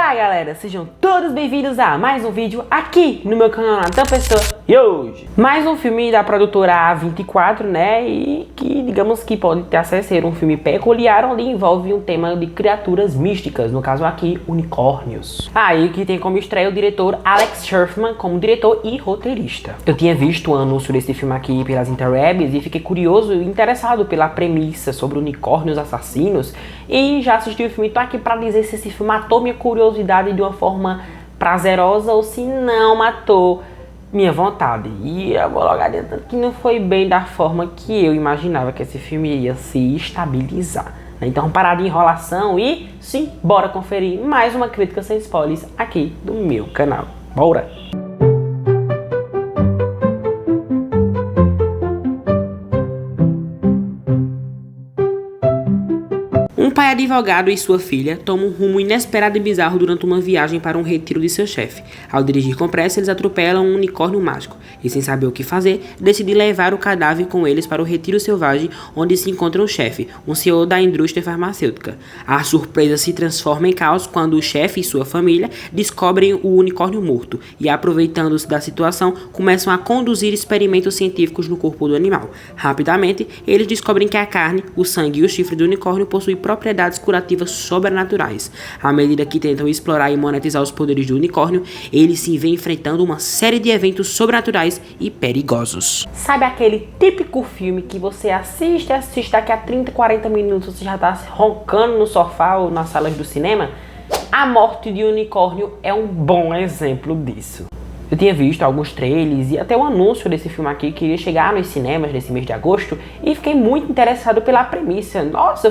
Olá galera, sejam todos bem-vindos a mais um vídeo aqui no meu canal Natan Pessoa. E hoje, mais um filme da produtora A24, né, e que digamos que pode ter acesso a ser um filme peculiar, onde envolve um tema de criaturas místicas, no caso aqui, unicórnios. Aí que tem como estreia o diretor Alex Sherfman como diretor e roteirista. Eu tinha visto o anúncio desse filme aqui pelas interwebs e fiquei curioso e interessado pela premissa sobre unicórnios assassinos e já assisti o filme, tô aqui pra dizer se esse filme matou minha curiosidade de uma forma prazerosa ou se não matou minha vontade. E eu vou logo adiantando que não foi bem da forma que eu imaginava que esse filme ia se estabilizar. Então vamos parar de enrolação e sim, bora conferir mais uma crítica sem spoilers aqui do meu canal. Bora! Um pai advogado e sua filha tomam um rumo inesperado e bizarro durante uma viagem para um retiro de seu chefe. Ao dirigir com pressa, eles atropelam um unicórnio mágico e, sem saber o que fazer, decidem levar o cadáver com eles para o retiro selvagem, onde se encontra o chefe, um senhor da indústria farmacêutica. A surpresa se transforma em caos quando o chefe e sua família descobrem o unicórnio morto e, aproveitando-se da situação, começam a conduzir experimentos científicos no corpo do animal. Rapidamente, eles descobrem que a carne, o sangue e o chifre do unicórnio possuem propriedades curativas sobrenaturais. À medida que tentam explorar e monetizar os poderes do unicórnio, eles se vêem enfrentando uma série de eventos sobrenaturais e perigosos. Sabe aquele típico filme que você assiste, daqui a 30, 40 minutos você já tá roncando no sofá ou nas salas do cinema? A Morte de Unicórnio é um bom exemplo disso. Eu tinha visto alguns trailers e até o anúncio desse filme aqui que iria chegar nos cinemas nesse mês de agosto e fiquei muito interessado pela premissa. Nossa,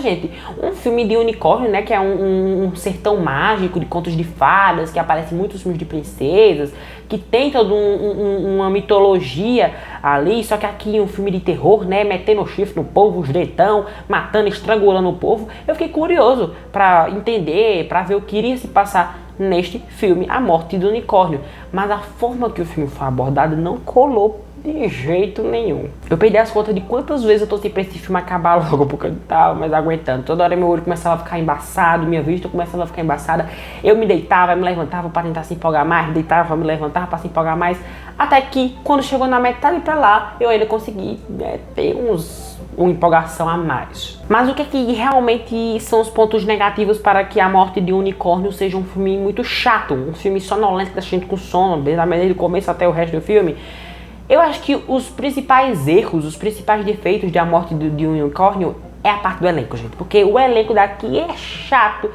gente, um filme de unicórnio, né, que é um sertão mágico de contos de fadas, que aparece em muitos filmes de princesas, que tem toda uma mitologia ali, só que aqui um filme de terror, né, metendo o chifre no povo, os dentão, matando, estrangulando o povo. Eu fiquei curioso pra entender, pra ver o que iria se passar neste filme, A Morte do Unicórnio, mas a forma que o filme foi abordado não colou de jeito nenhum. Eu perdi as contas de quantas vezes eu torci pra esse filme acabar logo, porque eu não tava mais aguentando. Toda hora meu olho começava a ficar embaçado, minha vista começava a ficar embaçada, eu me deitava, me levantava pra tentar se empolgar mais, deitava, me levantava pra se empolgar mais, até que quando chegou na metade pra lá, eu ainda consegui ter uma empolgação a mais. Mas o que é que realmente são os pontos negativos para que A Morte de Unicórnio seja um filme muito chato, um filme sonolento que deixa a gente com sono, desde a maneira do começo até o resto do filme? Eu acho que os principais erros, os principais defeitos de A Morte de Unicórnio é a parte do elenco, gente. Porque o elenco daqui é chato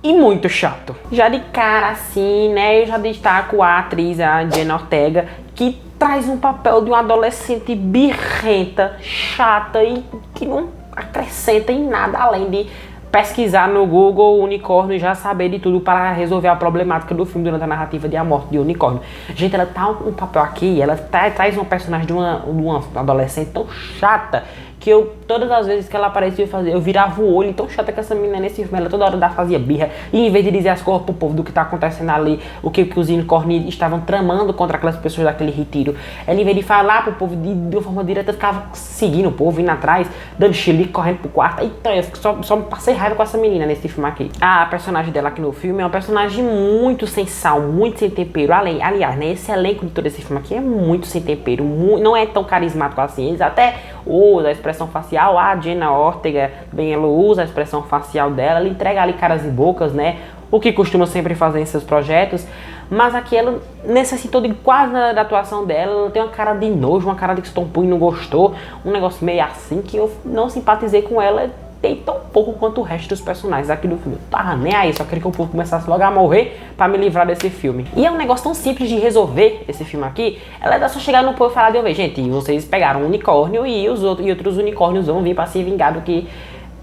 e muito chato. Já de cara assim, né, eu já destaco a atriz, a Jenna Ortega, que traz um papel de uma adolescente birrenta, chata e que não acrescenta em nada além de pesquisar no Google o unicórnio e já saber de tudo para resolver a problemática do filme durante a narrativa de A Morte de Unicórnio. Gente, ela tá um papel aqui, ela traz um personagem de uma adolescente tão chata que todas as vezes que ela aparecia eu virava o olho, tão chata que essa menina nesse filme, ela toda hora fazia birra, e em vez de dizer as coisas pro povo do que tá acontecendo ali, o que os unicórnios estavam tramando contra aquelas pessoas daquele retiro, ela em vez de falar pro povo de uma forma direta, ficava seguindo o povo, indo atrás, dando xilique, correndo pro quarto. Então eu só passei raiva com essa menina nesse filme aqui. A personagem dela aqui no filme é uma personagem muito sem sal, muito sem tempero, aliás, né, esse elenco de todo esse filme aqui é muito sem tempero, não é tão carismático assim, eles até usam a expressão facial, a Jenna Ortega, bem, ela usa a expressão facial dela, ela entrega ali caras e bocas, né, o que costuma sempre fazer em seus projetos, mas aqui ela necessitou de quase nada da atuação dela, ela tem uma cara de nojo, uma cara de que estompou e não gostou, um negócio meio assim que eu não simpatizei com ela, tem tão pouco quanto o resto dos personagens aqui do filme. Tava nem aí, só queria que o povo começasse logo a morrer pra me livrar desse filme. E é um negócio tão simples de resolver esse filme aqui, ela é só chegar no povo e falar de uma vez, gente, vocês pegaram um unicórnio e outros unicórnios vão vir pra se vingar do que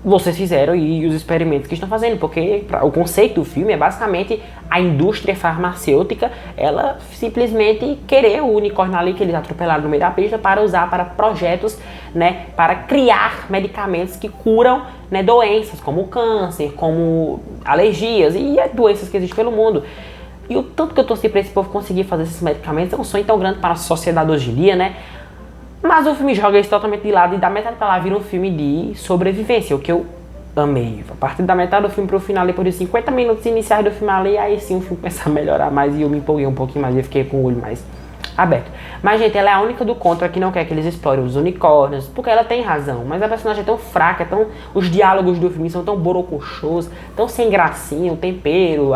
vocês fizeram e os experimentos que estão fazendo, porque o conceito do filme é basicamente a indústria farmacêutica, ela simplesmente querer o unicórnio ali que eles atropelaram no meio da pista para usar para projetos, né, para criar medicamentos que curam, né, doenças como câncer, como alergias e doenças que existem pelo mundo. E o tanto que eu torci para esse povo conseguir fazer esses medicamentos é um sonho tão grande para a sociedade hoje em dia, né? Mas o filme joga isso totalmente de lado e da metade pra lá vira um filme de sobrevivência, o que eu amei. A partir da metade do filme pro final, depois de 50 minutos iniciais do filme ali, aí sim o filme começa a melhorar mais e eu me empolguei um pouquinho mais e fiquei com o olho mais aberto. Mas, gente, ela é a única do contra que não quer que eles explorem os unicórnios, porque ela tem razão, mas a personagem é tão fraca, os diálogos do filme são tão borocochosos, tão sem gracinha, o tempero,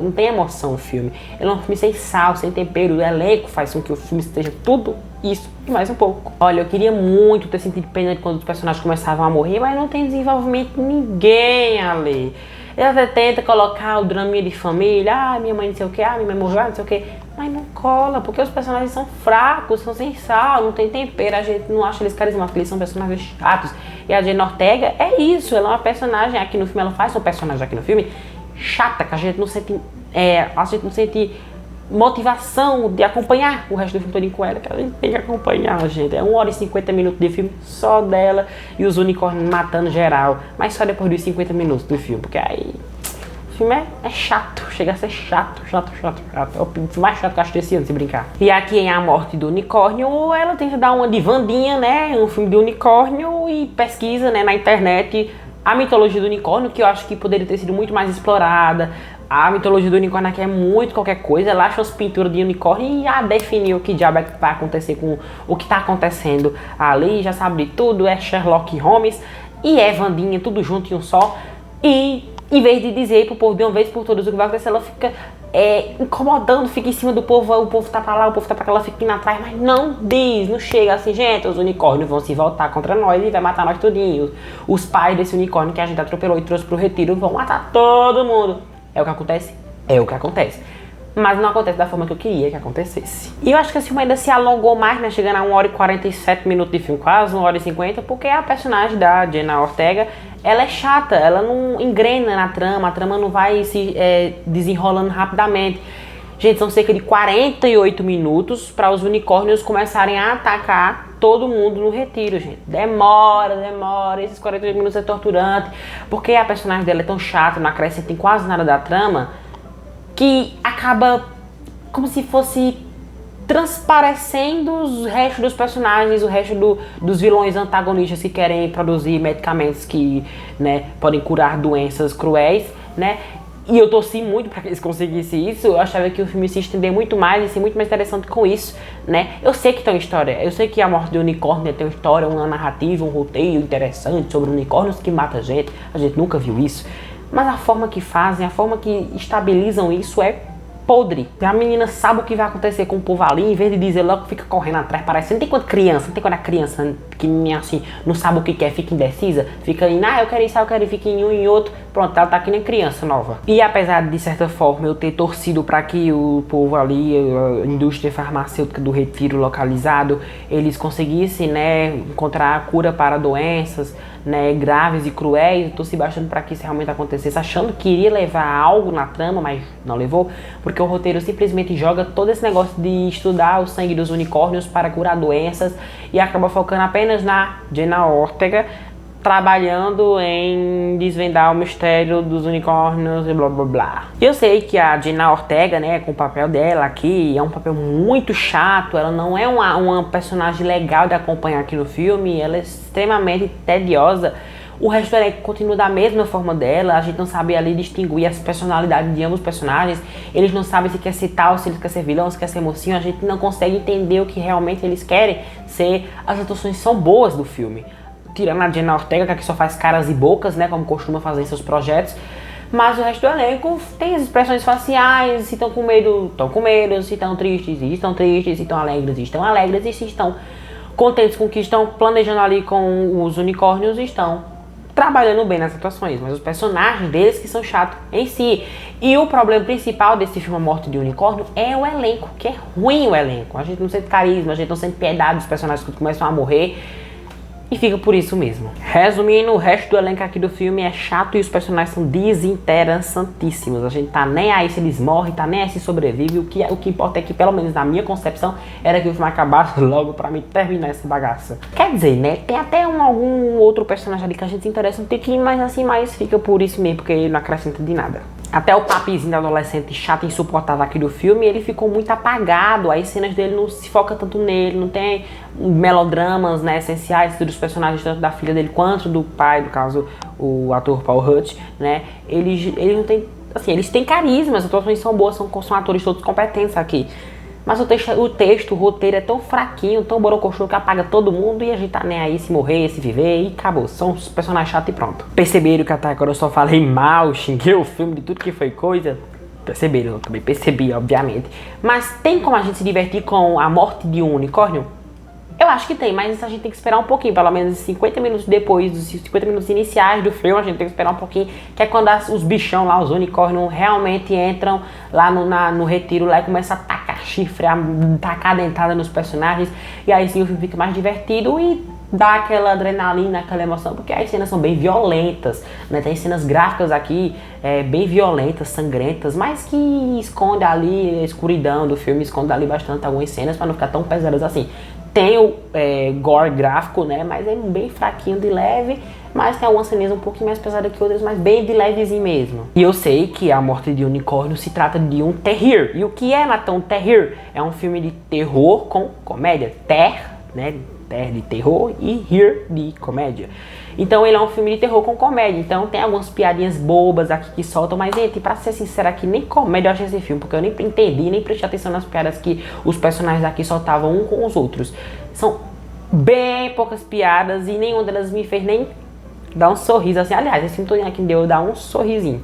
não tem emoção no filme. Ele é um filme sem sal, sem tempero, o elenco faz com que o filme esteja tudo isso e mais um pouco. Olha, eu queria muito ter sentido pena quando os personagens começavam a morrer, mas não tem desenvolvimento de ninguém ali. Ele até tenta colocar o draminha de família, minha mãe não sei o que, minha mãe morreu, não sei o que, mas não cola, porque os personagens são fracos, são sem sal, não tem tempero, a gente não acha eles carismáticos, eles são personagens chatos. E a Jenna Ortega é isso, ela é uma personagem aqui no filme, ela faz um personagem aqui no filme chata, que a gente não sente motivação de acompanhar o resto do filme todo com ela, que a gente tem que acompanhar, gente. É 1 hora e 50 minutos de filme só dela e os unicórnios matando geral, mas só depois dos 50 minutos do filme, porque aí o filme é chato, chega a ser chato. É o filme mais chato que eu acho desse ano, se brincar. E aqui em A Morte do Unicórnio, ela tenta dar uma de Wandinha, né, um filme de unicórnio e pesquisa, né, na internet a mitologia do unicórnio, que eu acho que poderia ter sido muito mais explorada. A mitologia do unicórnio aqui é muito qualquer coisa. Ela acha as pinturas de unicórnio e já definiu o que diabo é que vai acontecer com o que tá acontecendo ali. Já sabe de tudo, é Sherlock Holmes e é Wandinha, tudo junto em um só. E em vez de dizer pro povo de uma vez por todas o que vai acontecer, ela fica incomodando, fica em cima do povo. O povo tá pra lá, o povo tá pra cá, ela fica indo atrás, mas não diz, não chega assim, gente, os unicórnios vão se voltar contra nós e vai matar nós tudinho. Os pais desse unicórnio que a gente atropelou e trouxe pro retiro vão matar todo mundo. É o que acontece? É o que acontece. Mas não acontece da forma que eu queria que acontecesse. E eu acho que esse filme ainda se alongou mais, né? Chegando a 1 hora e 47 minutos de filme, quase 1 hora e 50, porque a personagem da Jenna Ortega, ela é chata, ela não engrena na trama, a trama não vai se desenrolando rapidamente. Gente, são cerca de 48 minutos para os unicórnios começarem a atacar todo mundo no retiro, gente. Demora. Esses 48 minutos é torturante, porque a personagem dela é tão chata, não acrescenta em quase nada da trama, que acaba como se fosse transparecendo os restos dos personagens, o resto dos vilões antagonistas que querem produzir medicamentos que, né, podem curar doenças cruéis, né? E eu torci muito para que eles conseguissem isso. Eu achava que o filme se estender muito mais e ser muito mais interessante com isso, né? Eu sei que tem uma história, eu sei que A Morte do Unicórnio tem uma história, uma narrativa, um roteiro interessante sobre unicórnios que mata a gente nunca viu isso. Mas a forma que fazem, a forma que estabilizam isso é podre. A menina sabe o que vai acontecer com o povo ali, em vez de dizer logo, fica correndo atrás, parece. Não tem quando a criança pequenininha assim, não sabe o que quer, fica indecisa, fica indo, eu quero isso, eu quero ir, fica em um e em outro. Pronto, ela tá que nem criança nova. E apesar de certa forma eu ter torcido para que o povo ali, a indústria farmacêutica do retiro localizado, eles conseguissem, né, encontrar a cura para doenças, né, graves e cruéis, eu torci bastante para que isso realmente acontecesse, achando que iria levar algo na trama, mas não levou, porque o roteiro simplesmente joga todo esse negócio de estudar o sangue dos unicórnios para curar doenças e acaba focando apenas na Jenna Ortega, trabalhando em desvendar o mistério dos unicórnios e blá blá blá. Eu sei que a Jenna Ortega, né, com o papel dela aqui, é um papel muito chato, ela não é uma personagem legal de acompanhar aqui no filme, ela é extremamente tediosa. O resto do elenco continua da mesma forma dela, a gente não sabe ali distinguir as personalidades de ambos os personagens, eles não sabem se quer ser tal, se eles querem ser vilão, se quer ser mocinho, a gente não consegue entender o que realmente eles querem ser. As atuações são boas do filme. Tirando a Jenna Ortega, que aqui só faz caras e bocas, né, como costuma fazer em seus projetos. Mas o resto do elenco tem as expressões faciais, se estão com medo, estão com medo, se estão tristes, estão tristes, se estão alegres, estão alegres, e se estão contentes com o que estão planejando ali com os unicórnios, estão trabalhando bem nas atuações, mas os personagens deles que são chatos em si. E o problema principal desse filme A Morte de Unicórnio é o elenco, que é ruim o elenco. A gente não sente carisma, a gente não sente piedade dos personagens que começam a morrer. E fica por isso mesmo. Resumindo, o resto do elenco aqui do filme é chato e os personagens são desinteressantíssimos. A gente tá nem aí se eles morrem, tá nem aí se sobrevive. O que importa é que, pelo menos na minha concepção, era que o filme acabasse logo pra mim terminar essa bagaça. Quer dizer, né, tem até algum outro personagem ali que a gente se interessa um pouquinho, mas assim, mas fica por isso mesmo, porque ele não acrescenta de nada. Até o papizinho da adolescente chato e insuportável aqui do filme, ele ficou muito apagado. As cenas dele não se foca tanto nele, não tem melodramas, né, essenciais dos personagens, tanto da filha dele quanto do pai, no caso, o ator Paul Rudd, né? Eles não têm, assim, eles têm carisma, as atuações são boas, são atores todos competentes aqui. Mas o roteiro é tão fraquinho, tão borocochô que apaga todo mundo e a gente tá nem aí se morrer, se viver e acabou. São os personagens chatos e pronto. Perceberam que até agora eu só falei mal, xinguei o filme de tudo que foi coisa? Perceberam, eu também percebi, obviamente. Mas tem como a gente se divertir com a morte de um unicórnio? Eu acho que tem, mas a gente tem que esperar um pouquinho, pelo menos 50 minutos depois dos 50 minutos iniciais do filme, a gente tem que esperar um pouquinho, que é quando os bichão lá, os unicórnios, realmente entram lá no retiro lá e começam a tacar chifre, a tacar dentada nos personagens, e aí sim o filme fica mais divertido e dá aquela adrenalina, aquela emoção, porque as cenas são bem violentas, né? Tem cenas gráficas aqui, bem violentas, sangrentas, mas que esconde ali a escuridão do filme, esconde ali bastante algumas cenas para não ficar tão pesadas assim. Tem o gore gráfico, né? Mas é bem fraquinho, de leve. Mas tem algumas cenas um pouquinho mais pesadas que outras, mas bem de levezinho mesmo. E eu sei que A Morte de Unicórnio se trata de um terror. E o que é, Natão, terror? É um filme de terror com comédia. Né? Ter de terror e hear de comédia. Então ele é um filme de terror com comédia. Então tem algumas piadinhas bobas aqui que soltam. Mas, gente, pra ser sincero aqui, nem comédia eu achei esse filme. Porque eu nem entendi, nem prestei atenção nas piadas que os personagens aqui soltavam um com os outros. São bem poucas piadas e nenhuma delas me fez nem dar um sorriso assim. Aliás, esse filme todo aqui me deu dar um sorrisinho.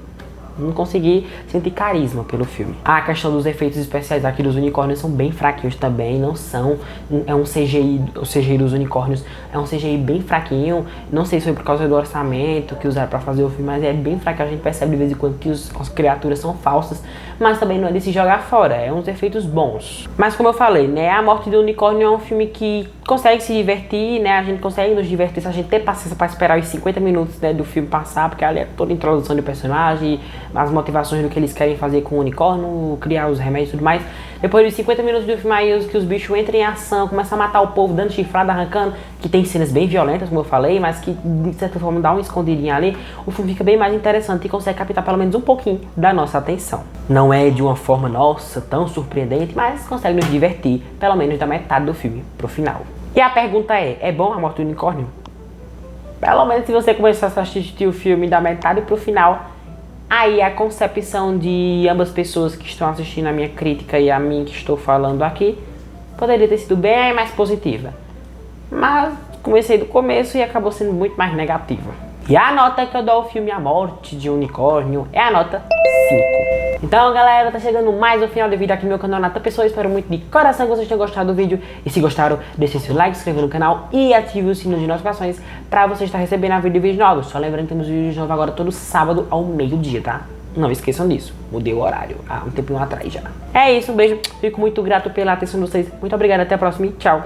Não consegui sentir carisma pelo filme. A questão dos efeitos especiais aqui dos unicórnios são bem fraquinhos também, não são. É um CGI, o CGI dos unicórnios é um CGI bem fraquinho. Não sei se foi por causa do orçamento que usaram pra fazer o filme, mas é bem fraco. A gente percebe de vez em quando que as criaturas são falsas, mas também não é de se jogar fora, é uns efeitos bons. Mas como eu falei, né, A Morte do Unicórnio é um filme que consegue se divertir, né, a gente consegue nos divertir se a gente ter paciência pra esperar os 50 minutos, né, do filme passar, porque ali é toda a introdução do personagem, as motivações do que eles querem fazer com o unicórnio, criar os remédios e tudo mais. Depois dos 50 minutos do filme aí, que os bichos entram em ação, começam a matar o povo, dando chifrada, arrancando, que tem cenas bem violentas, como eu falei, mas que de certa forma dá uma escondidinha ali, o filme fica bem mais interessante e consegue captar pelo menos um pouquinho da nossa atenção. Não é de uma forma, nossa, tão surpreendente, mas consegue nos divertir, pelo menos da metade do filme pro final. E a pergunta é bom A Morte do Unicórnio? Pelo menos se você começar a assistir o filme da metade pro final, aí a concepção de ambas pessoas que estão assistindo a minha crítica e a mim que estou falando aqui poderia ter sido bem mais positiva. Mas comecei do começo e acabou sendo muito mais negativa. E a nota que eu dou ao filme A Morte de Unicórnio é a nota 5. Então, galera, tá chegando mais ao final do vídeo aqui no meu canal Nathan Pessoa. Espero muito de coração que vocês tenham gostado do vídeo. E se gostaram, deixem seu like, se inscrevam no canal e ative o sino de notificações pra você estar recebendo a vídeos novos. Só lembrando que temos vídeos novos agora todo sábado ao meio-dia, tá? Não esqueçam disso. Mudei o horário há um tempinho atrás já. É isso, um beijo. Fico muito grato pela atenção de vocês. Muito obrigado, até a próxima e tchau.